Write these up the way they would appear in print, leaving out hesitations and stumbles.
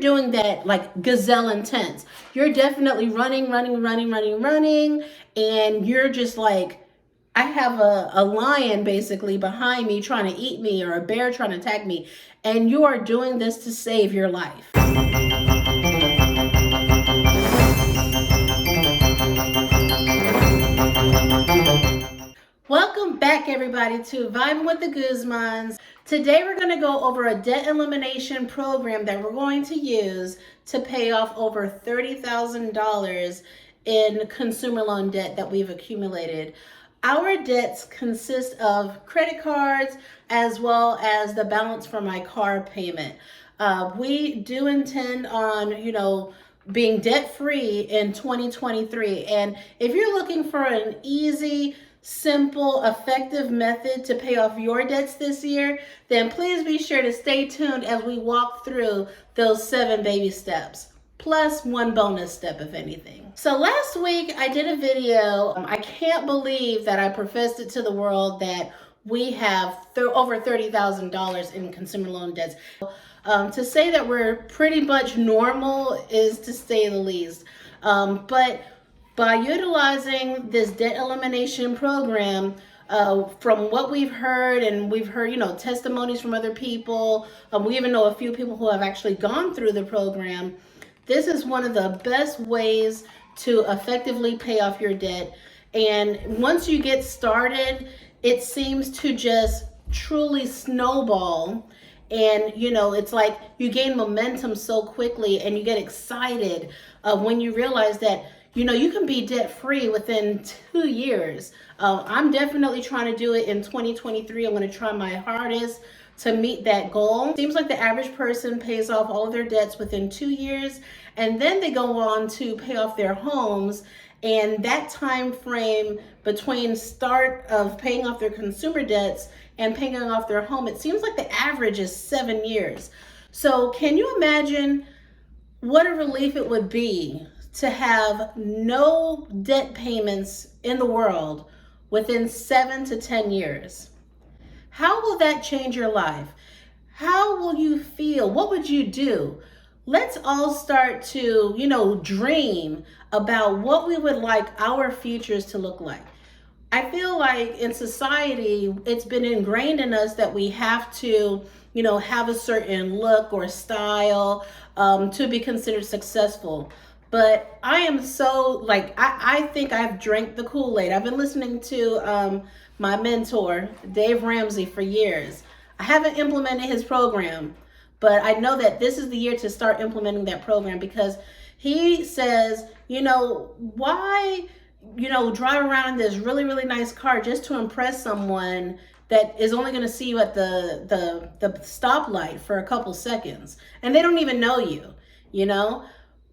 doing that like gazelle intense, you're definitely running, and you're just like, I have a lion basically behind me trying to eat me, or a bear trying to attack me, and you are doing this to save your life. Welcome back, everybody, to Vibing with the Guzmans. Today we're going to go over a debt elimination program that we're going to use to pay off over $30,000 in consumer loan debt that we've accumulated. Our debts consist of credit cards as well as the balance for my car payment. We do intend on, being debt-free in 2023. And if you're looking for an easy, simple, effective method to pay off your debts this year, then please be sure to stay tuned as we walk through those 7 baby steps, plus 1 bonus step if anything. So last week I did a video. I can't believe that I professed it to the world that we have over $30,000 in consumer loan debts. To say that we're pretty much normal is to say the least. But by utilizing this debt elimination program, from what we've heard, and we've heard, testimonies from other people, we even know a few people who have actually gone through the program. This is one of the best ways to effectively pay off your debt. And once you get started, it seems to just truly snowball. And, it's like you gain momentum so quickly, and you get excited when you realize that, you can be debt-free within 2 years. I'm definitely trying to do it in 2023. I'm going to try my hardest to meet that goal. Seems like the average person pays off all of their debts within 2 years, and then they go on to pay off their homes. And that time frame between start of paying off their consumer debts and paying off their home, it seems like the average is 7 years. So can you imagine what a relief it would be to have no debt payments in the world within 7 to 10 years? How will that change your life? How will you feel? What would you do? Let's all start to, dream about what we would like our futures to look like. I feel like in society, it's been ingrained in us that we have to, have a certain look or style to be considered successful. But I am so, I think I've drank the Kool-Aid. I've been listening to my mentor, Dave Ramsey, for years. I haven't implemented his program, but I know that this is the year to start implementing that program, because he says, why, drive around in this really, really nice car just to impress someone that is only going to see you at the stoplight for a couple seconds, and they don't even know you,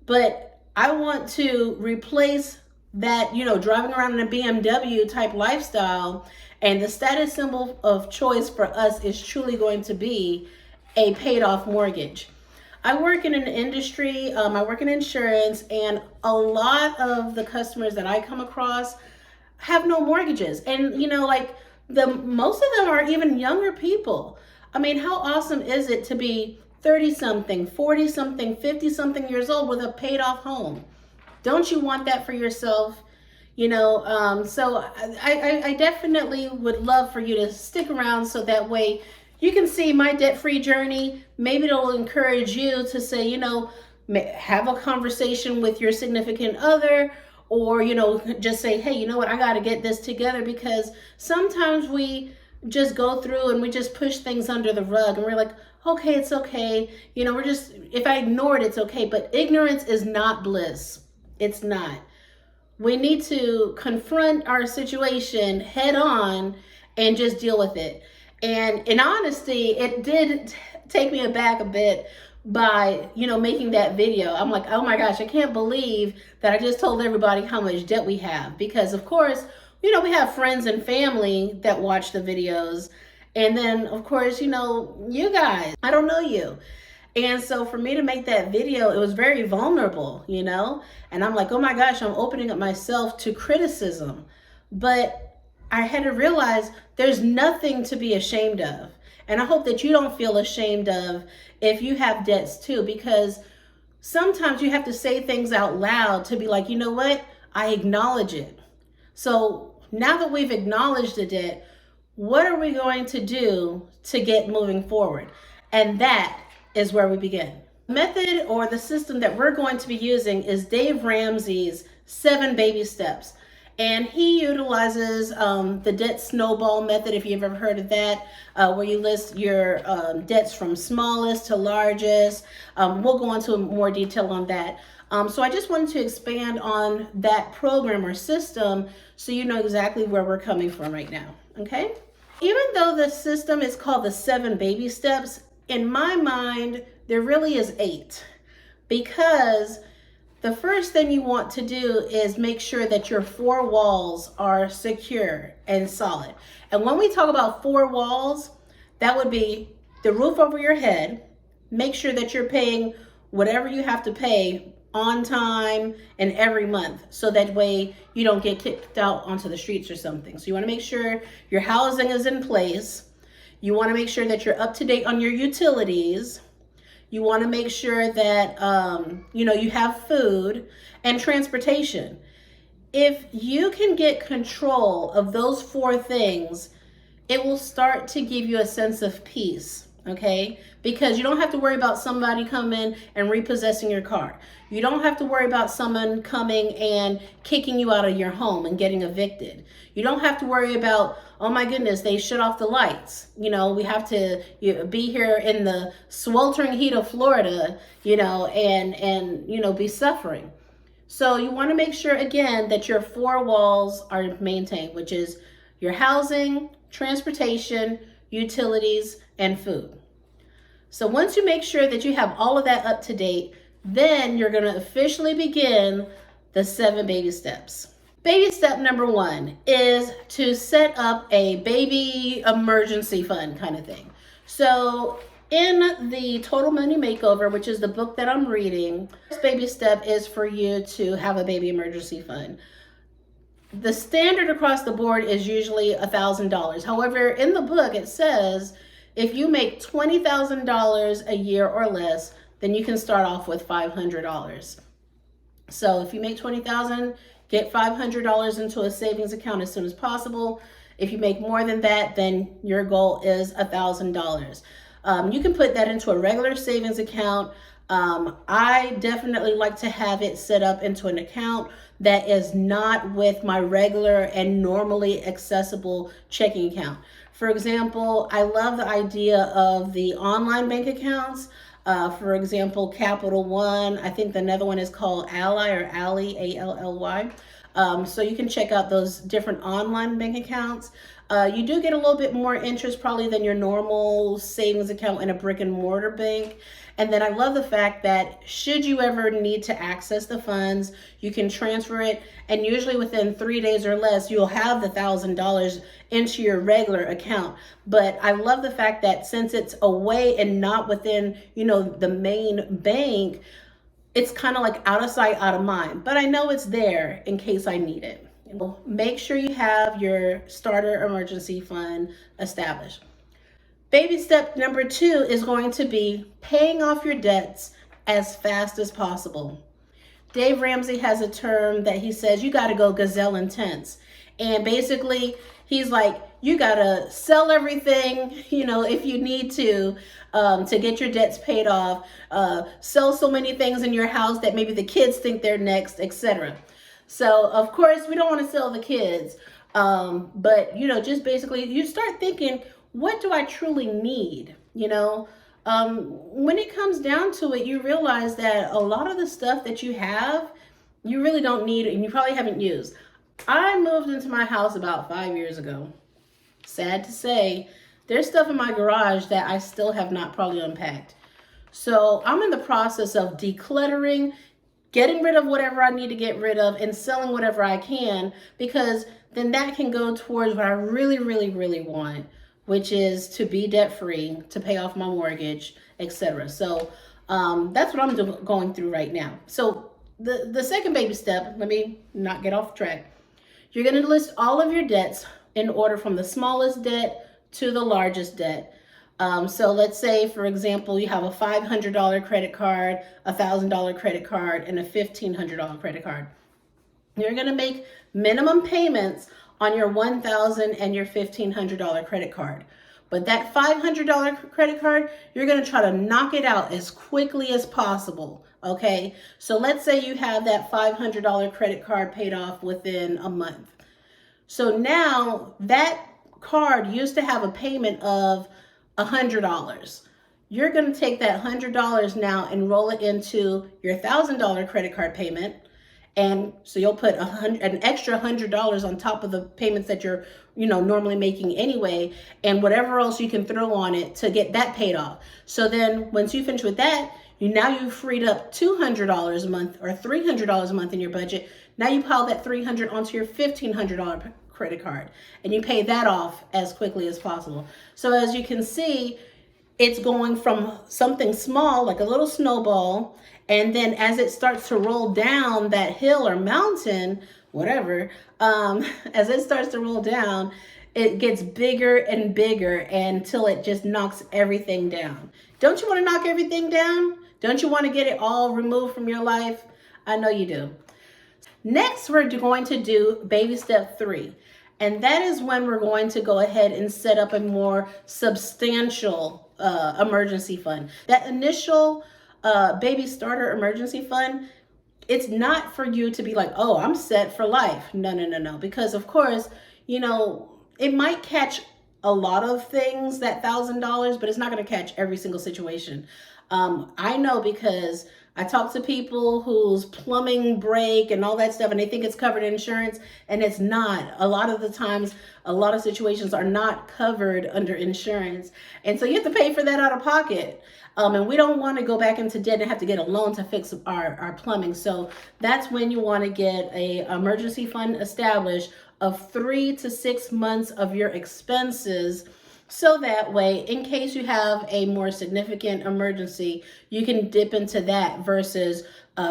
But I want to replace that, driving around in a BMW type lifestyle, and the status symbol of choice for us is truly going to be a paid off mortgage. I work in an industry, I work in insurance, and a lot of the customers that I come across have no mortgages. And, most of them are even younger people. I mean, how awesome is it to be 30-something, 40-something, 50-something years old with a paid off home? Don't you want that for yourself? So I definitely would love for you to stick around, so that way you can see my debt-free journey. Maybe it'll encourage you to say, have a conversation with your significant other, or, just say, hey, I got to get this together, because sometimes we just go through and we just push things under the rug, and we're like, okay, it's okay. If I ignore it, it's okay. But ignorance is not bliss. It's not. We need to confront our situation head on and just deal with it. And in honesty, it did take me aback a bit by, making that video. I'm like, oh my gosh, I can't believe that I just told everybody how much debt we have. Because of course, we have friends and family that watch the videos. And then of course, you guys, I don't know you. And so for me to make that video, it was very vulnerable, and I'm like, oh my gosh, I'm opening up myself to criticism. But I had to realize there's nothing to be ashamed of. And I hope that you don't feel ashamed of if you have debts too, because sometimes you have to say things out loud to be like, you know what? I acknowledge it. So now that we've acknowledged the debt, what are we going to do to get moving forward? And that is where we begin. The method or the system that we're going to be using is Dave Ramsey's 7 baby steps. And he utilizes the debt snowball method, if you've ever heard of that, where you list your debts from smallest to largest. We'll go into more detail on that. So I just wanted to expand on that program or system so you know exactly where we're coming from right now, okay? Even though the system is called the 7 baby steps, in my mind, there really is 8, because the first thing you want to do is make sure that your 4 walls are secure and solid. And when we talk about 4 walls, that would be the roof over your head. Make sure that you're paying whatever you have to pay on time and every month, so that way you don't get kicked out onto the streets or something. So you want to make sure your housing is in place. You want to make sure that you're up to date on your utilities. You want to make sure that you have food and transportation. If you can get control of those 4 things, it will start to give you a sense of peace, okay? Because you don't have to worry about somebody coming and repossessing your car. You don't have to worry about someone coming and kicking you out of your home and getting evicted. You don't have to worry about, oh my goodness, they shut off the lights. We have to be here in the sweltering heat of Florida, and be suffering. So you want to make sure, again, that your 4 walls are maintained, which is your housing, transportation, utilities, and food. So once you make sure that you have all of that up to date, then you're going to officially begin the 7 baby steps. Baby step number 1 is to set up a baby emergency fund kind of thing. So in the Total Money Makeover, which is the book that I'm reading, this baby step is for you to have a baby emergency fund. The standard across the board is usually $1,000. However, in the book it says if you make $20,000 a year or less, then you can start off with $500. So if you make $20,000, get $500 into a savings account as soon as possible. If you make more than that, then your goal is $1,000. You can put that into a regular savings account. I definitely like to have it set up into an account that is not with my regular and normally accessible checking account. For example, I love the idea of the online bank accounts. For example, Capital One. I think another one is called Ally or Ally, A-L-L-Y. So you can check out those different online bank accounts. You do get a little bit more interest probably than your normal savings account in a brick and mortar bank. And then I love the fact that should you ever need to access the funds, you can transfer it, and usually within 3 days or less, you'll have the $1,000 into your regular account. But I love the fact that since it's away and not within, the main bank, it's kind of like out of sight, out of mind. But I know it's there in case I need it. Make sure you have your starter emergency fund established. Baby step number 2 is going to be paying off your debts as fast as possible. Dave Ramsey has a term that he says you got to go gazelle intense. And basically, he's like, you got to sell everything, if you need to get your debts paid off. Sell so many things in your house that maybe the kids think they're next, etc. So, of course, we don't want to sell the kids. But, just basically, you start thinking, what do I truly need? When it comes down to it, you realize that a lot of the stuff that you have, you really don't need and you probably haven't used. I moved into my house about 5 years ago. Sad to say, there's stuff in my garage that I still have not probably unpacked. So I'm in the process of decluttering, getting rid of whatever I need to get rid of, and selling whatever I can, because then that can go towards what I really, really, really want, which is to be debt-free, to pay off my mortgage, etc. So that's what I'm going through right now. So the second baby step, let me not get off track. You're going to list all of your debts in order from the smallest debt to the largest debt. So let's say, for example, you have a $500 credit card, a $1,000 credit card, and a $1,500 credit card. You're going to make minimum payments on your $1,000 and your $1,500 credit card. But that $500 credit card, you're going to try to knock it out as quickly as possible. Okay, so let's say you have that $500 credit card paid off within a month. So now that card used to have a payment of $100. You're going to take that $100 now and roll it into your $1,000 credit card payment. And so you'll put an extra $100 on top of the payments that you're, normally making anyway, and whatever else you can throw on it to get that paid off. So then once you finish with that, you've freed up $200 a month or $300 a month in your budget. Now you pile that $300 onto your $1,500 credit card, and you pay that off as quickly as possible. So as you can see, it's going from something small, like a little snowball, and then as it starts to roll down that hill or mountain, whatever, as it starts to roll down, it gets bigger and bigger until it just knocks everything down. Don't you want to knock everything down? Don't you want to get it all removed from your life? I know you do. Next, we're going to do baby step 3. And that is when we're going to go ahead and set up a more substantial emergency fund. That initial baby starter emergency fund, it's not for you to be like, oh, I'm set for life. No. Because of course, it might catch a lot of things, that $1,000, but it's not going to catch every single situation. I know because I talk to people whose plumbing break and all that stuff, and they think it's covered in insurance, and it's not. A lot of the times, a lot of situations are not covered under insurance. And so you have to pay for that out of pocket. And we don't want to go back into debt and have to get a loan to fix our plumbing. So that's when you want to get a emergency fund established of 3 to 6 months of your expenses. So that way, in case you have a more significant emergency, you can dip into that versus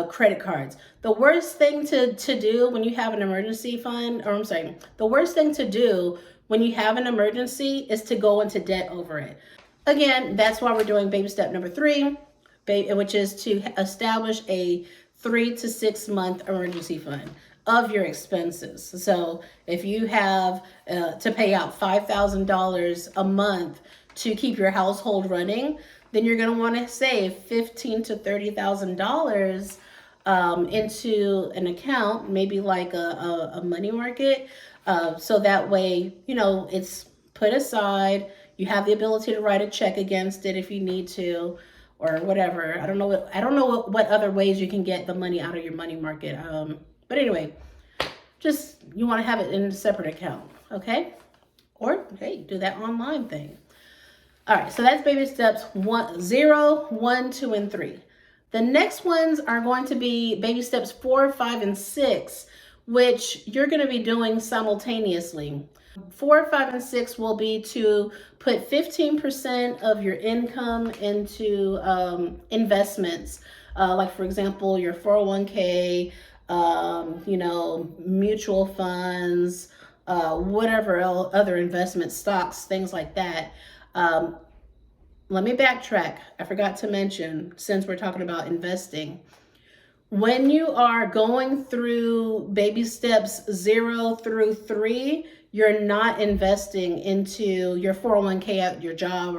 credit cards. The worst thing to do when you have an emergency fund, the worst thing to do when you have an emergency is to go into debt over it. Again, that's why we're doing baby step number 3, which is to establish a 3 to 6 month emergency fund of your expenses. So if you have to pay out $5,000 a month to keep your household running, then you're going to want to save $15,000 to $30,000 into an account, maybe like a money market. So that way, it's put aside. You have the ability to write a check against it if you need to, or whatever. I don't know what other ways you can get the money out of your money market. But anyway, just you want to have it in a separate account, okay? Or hey, do that online thing. All right, so that's baby steps 0, 1, 2, and 3. The next ones are going to be baby steps 4, 5, and 6, which you're going to be doing simultaneously. 4, 5, and 6 will be to put 15% of your income into investments, like for example, your 401k, mutual funds, whatever other investment, stocks, things like that. Let me backtrack. I forgot to mention, since we're talking about investing, when you are going through baby steps 0 through 3, you're not investing into your 401k at your job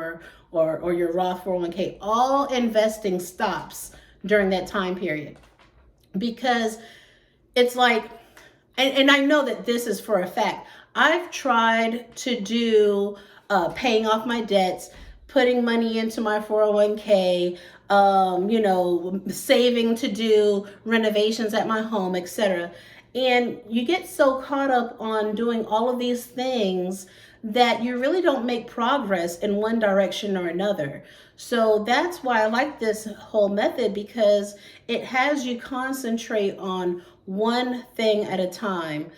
or your Roth 401k. All investing stops during that time period, because it's like, and I know that this is for a fact, I've tried to do paying off my debts, putting money into my 401k, saving to do renovations at my home, etc. And you get so caught up on doing all of these things that you really don't make progress in one direction or another. So that's why I like this whole method, because it has you concentrate on one thing at a time,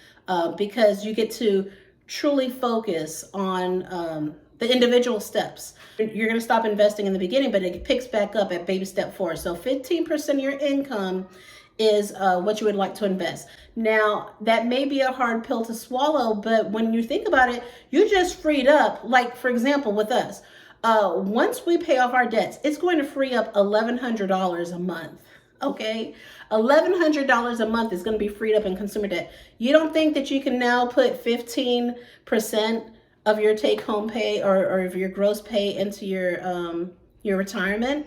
because you get to truly focus on the individual steps. You're going to stop investing in the beginning, but it picks back up at baby step 4. So 15% of your income is what you would like to invest. Now, that may be a hard pill to swallow, but when you think about it, you just freed up, like for example, with us, Once we pay off our debts, it's going to free up $1,100 a month. Okay, $1,100 a month is going to be freed up in consumer debt. You don't think that you can now put 15% of your take-home pay or of your gross pay into your retirement?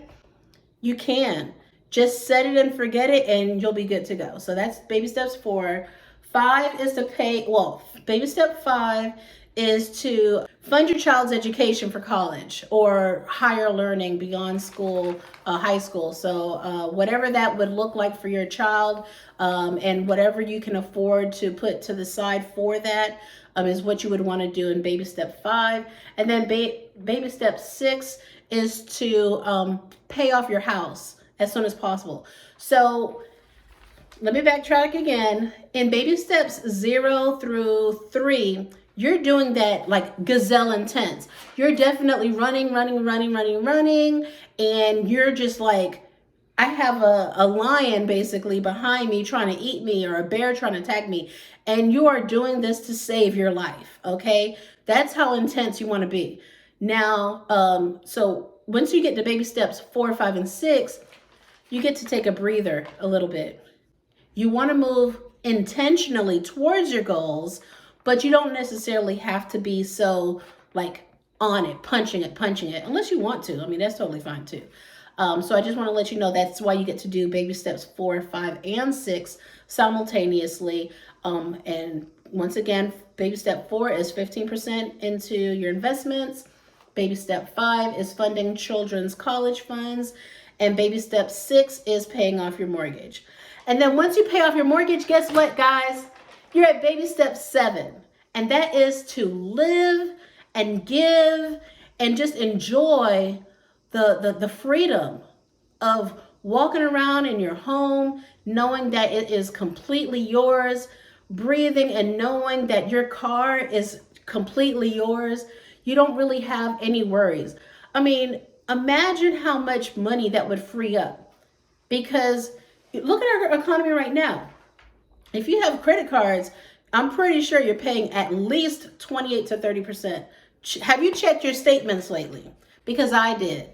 You can. Just set it and forget it, and you'll be good to go. So that's baby steps 4. 5 is to pay. Well, baby step 5 is to fund your child's education for college or higher learning beyond school, high school. So whatever that would look like for your child, and whatever you can afford to put to the side for that, is what you would want to do in baby step 5. And then baby step 6 is to pay off your house as soon as possible. So let me backtrack again. In baby steps 0 through 3, you're doing that like gazelle intense. You're definitely running, and you're just like, I have a lion basically behind me trying to eat me, or a bear trying to attack me, and you are doing this to save your life, okay? That's how intense you want to be. Now, so once you get to baby steps 4, 5, and 6, you get to take a breather a little bit. You want to move intentionally towards your goals, but you don't necessarily have to be so like on it, punching it, unless you want to. I mean, that's totally fine too. So I just want to let you know that's why you get to do baby steps 4, 5, and 6 simultaneously. And once again, baby step 4 is 15% into your investments. Baby step 5 is funding children's college funds. And baby step 6 is paying off your mortgage. And then once you pay off your mortgage, guess what, guys? You're at baby step 7. And that is to live and give and just enjoy the freedom of walking around in your home, knowing that it is completely yours, breathing and knowing that your car is completely yours. You don't really have any worries. I mean, imagine how much money that would free up, because look at our economy right now. If you have credit cards, I'm pretty sure you're paying at least 28 to 30%. Have you checked your statements lately? Because I did.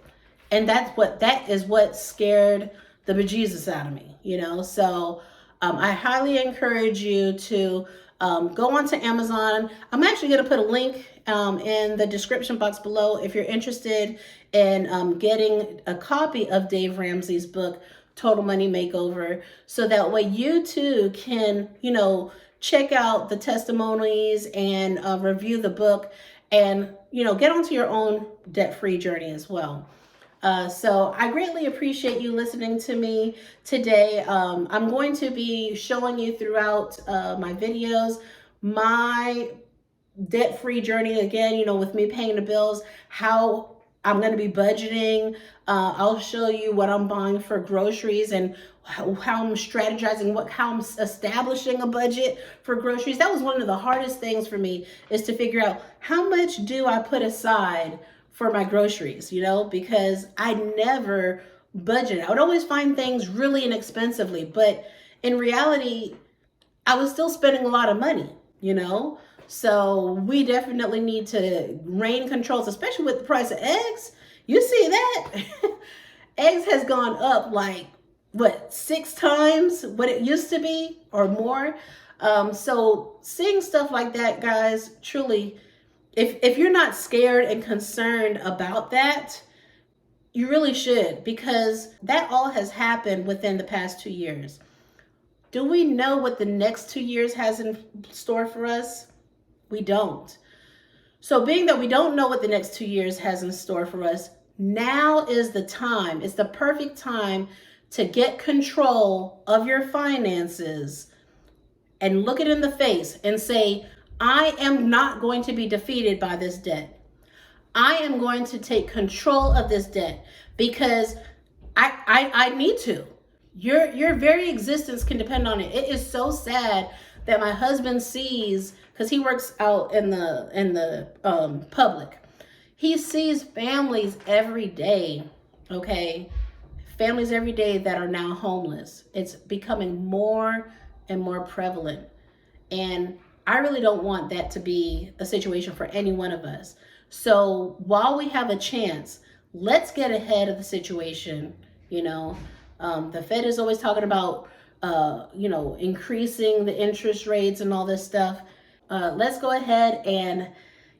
And that is what scared the bejesus out of me, you know? So I highly encourage you to go onto Amazon. I'm actually going to put a link in the description box below if you're interested in getting a copy of Dave Ramsey's book, Total Money Makeover, so that way you too can, you know, check out the testimonies and review the book, and, you know, get onto your own debt-free journey as well. So I greatly appreciate you listening to me today. I'm going to be showing you throughout my videos my debt-free journey again, you know, with me paying the bills, how I'm going to be budgeting. I'll show you what I'm buying for groceries and how I'm strategizing, how I'm establishing a budget for groceries. That was one of the hardest things for me, is to figure out how much do I put aside for my groceries, you know, because I never budget. I would always find things really inexpensively, but in reality, I was still spending a lot of money, you know. So we definitely need to rein controls, especially with the price of eggs. You see that? Eggs has gone up like, what, 6 times what it used to be or more. So seeing stuff like that, guys, truly, if you're not scared and concerned about that, you really should, because that all has happened within the past 2 years. Do we know what the next 2 years has in store for us? We don't. So being that we don't know what the next 2 years has in store for us, now is the time. It's the perfect time to get control of your finances and look it in the face and say, I am not going to be defeated by this debt. I am going to take control of this debt because I need to. Your very existence can depend on it. It is so sad that my husband sees, because he works out in the public. He sees families every day, okay? Families every day that are now homeless. It's becoming more and more prevalent. And I really don't want that to be a situation for any one of us. So while we have a chance, let's get ahead of the situation. You know, the Fed is always talking about, increasing the interest rates and all this stuff. Let's go ahead and,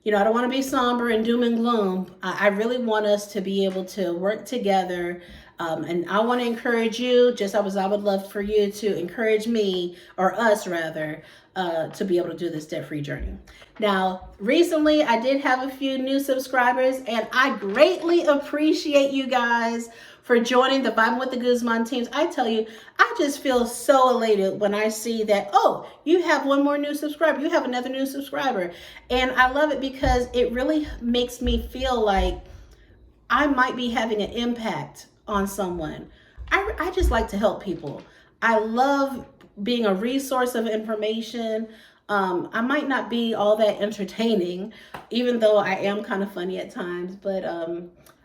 I don't want to be somber and doom and gloom. I really want us to be able to work together. And I want to encourage you, just as I would love for you to encourage me, or us rather, to be able to do this debt-free journey. Now, recently I did have a few new subscribers, and I greatly appreciate you guys for joining the Vibing with the Guzman teams. I tell you, I just feel so elated when I see that, oh, you have one more new subscriber, you have another new subscriber. And I love it because it really makes me feel like I might be having an impact on someone. I just like to help people. I love being a resource of information. I might not be all that entertaining, even though I am kind of funny at times, but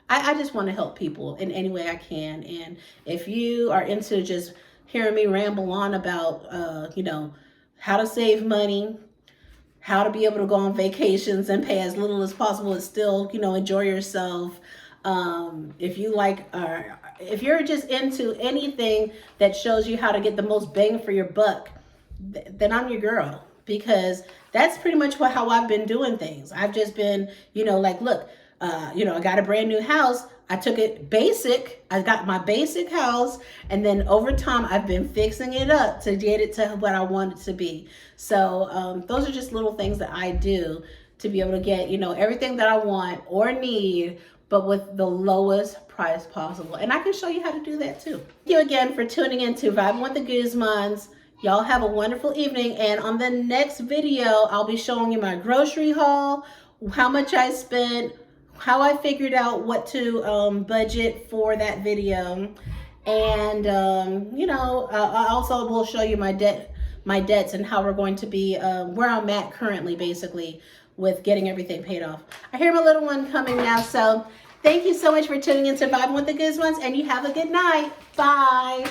I just want to help people in any way I can. And if you are into just hearing me ramble on about, how to save money, how to be able to go on vacations and pay as little as possible and still, enjoy yourself. If you like, if you're just into anything that shows you how to get the most bang for your buck, then I'm your girl, because that's pretty much how I've been doing things. I've just been, look, I got a brand new house. I took it basic. I got my basic house, and then over time, I've been fixing it up to get it to what I want it to be. So those are just little things that I do to be able to get, everything that I want or need, but with the lowest price possible. And I can show you how to do that too. Thank you again for tuning in to Vibing with the Guzmans. Y'all have a wonderful evening. And on the next video, I'll be showing you my grocery haul, how much I spent, how I figured out what to budget for that video. And, I also will show you my debts and how we're going to be, where I'm at currently, basically, with getting everything paid off. I hear my little one coming now, so thank you so much for tuning in to Vibing with the Guzmans, and you have a good night. Bye.